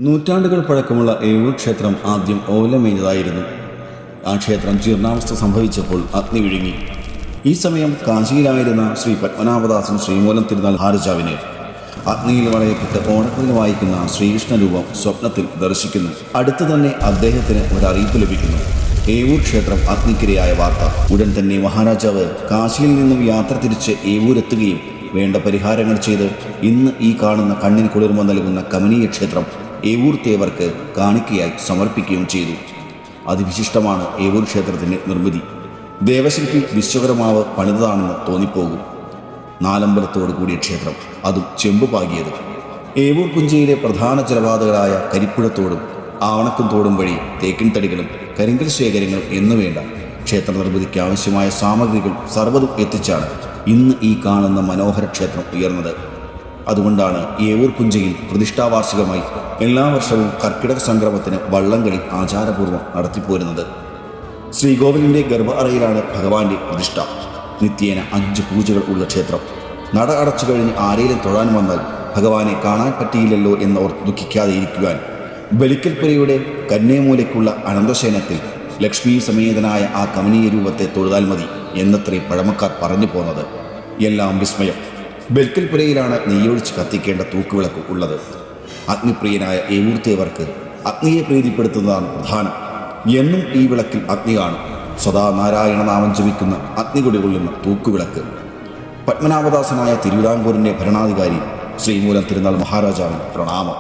നൂറ്റാണ്ടുകൾ പഴക്കമുള്ള ഏവൂർ ക്ഷേത്രം ആദ്യം ഓലമേഞ്ഞതായിരുന്നു. ആ ക്ഷേത്രം ജീർണാവസ്ഥ സംഭവിച്ചപ്പോൾ അഗ്നി വിഴുങ്ങി. ഈ സമയം കാശിയിലായിരുന്ന ശ്രീ പത്മനാഭദാസൻ ശ്രീമൂലം തിരുനാൾ മഹാരാജാവിനെ അഗ്നിയിൽ വളയപ്പെട്ട് ഓണത്തിന് വായിക്കുന്ന ശ്രീകൃഷ്ണ രൂപം സ്വപ്നത്തിൽ ദർശിക്കുന്നു. അടുത്തു തന്നെ അദ്ദേഹത്തിന് ഒരറിയിപ്പ് ലഭിക്കുന്നു. ഏവൂർ ക്ഷേത്രം അഗ്നിക്കിരയായ വാർത്ത. ഉടൻ തന്നെ മഹാരാജാവ് കാശിയിൽ നിന്നും യാത്ര തിരിച്ച് ഏവൂരെത്തുകയും വേണ്ട പരിഹാരങ്ങൾ ചെയ്ത് ഇന്ന് ഈ കാണുന്ന കണ്ണിന് കുളിർമ നൽകുന്ന കമനീയ ക്ഷേത്രം ഏവൂർ തേവർക്ക് കാണിക്കയായി സമർപ്പിക്കുകയും ചെയ്തു. അതിവിശിഷ്ടമാണ് ഏവൂർ ക്ഷേത്രത്തിൻ്റെ നിർമ്മിതി. ദേവശില്പി വിശ്വകർമാവ് പണിതതാണെന്ന് തോന്നിപ്പോകും. നാലമ്പലത്തോടു കൂടിയ ക്ഷേത്രം, അതും ചെമ്പ് പാകിയത്. ഏവൂർ പുഞ്ചയിലെ പ്രധാന ജലപാതകളായ കരിപ്പുഴത്തോടും ആവണക്കും തോടും വഴി തേക്കിൻ തടികളും കരിങ്കൽ ശേഖരങ്ങളും എന്നുവേണ്ട ക്ഷേത്ര നിർമ്മിതിക്ക് ആവശ്യമായ സാമഗ്രികൾ സർവ്വതും എത്തിച്ചാണ് ഇന്ന് ഈ കാണുന്ന മനോഹര ക്ഷേത്രം ഉയർന്നത്. അതുകൊണ്ടാണ് ഏവൂർ പുഞ്ചയിൽ പ്രതിഷ്ഠാവാർഷികമായി എല്ലാ വർഷവും കർക്കിടക സംക്രമത്തിന് വള്ളംകളി ആചാരപൂർവ്വം നടത്തിപ്പോരുന്നത്. ശ്രീകോവിലിൻ്റെ ഗർഭ അറയിലാണ് ഭഗവാന്റെ പ്രതിഷ്ഠ. നിത്യേന 5 പൂജകൾ ഉള്ള ക്ഷേത്രം. നട അടച്ചു കഴിഞ്ഞ് ആരെയും തൊഴാൻ വന്നാൽ ഭഗവാനെ കാണാൻ പറ്റിയില്ലല്ലോ എന്നോർ ദുഃഖിക്കാതെ ഇരിക്കുവാൻ ബലിക്കൽപ്പുരയുടെ കന്യമൂലയ്ക്കുള്ള അനന്തശയനത്തിൽ ലക്ഷ്മി സമേതനായ ആ കമനീയ രൂപത്തെ തൊഴുതാൽ മതി എന്നത്രേ പഴമക്കാർ പറഞ്ഞു പോന്നത്. എല്ലാം വിസ്മയം. ബലിക്കൽപ്പുരയിലാണ് നെയ്യൊഴിച്ച് കത്തിക്കേണ്ട തൂക്കുവിളക്ക് ഉള്ളത്. അഗ്നിപ്രിയനായ ഏവൂർ തേവർക്ക് അഗ്നിയെ പ്രീതിപ്പെടുത്തുന്നതാണ് പ്രധാനം. എന്നും ഈ വിളക്കിൽ അഗ്നി കാണും. സദാ നാരായണ നാമം ജപിക്കുന്ന അഗ്നികുടി കൊള്ളുന്ന തൂക്കുവിളക്ക്. പത്മനാഭദാസനായ തിരുവിതാംകൂറിൻ്റെ ഭരണാധികാരി ശ്രീമൂലം തിരുനാൾ മഹാരാജാവിന് പ്രണാമം.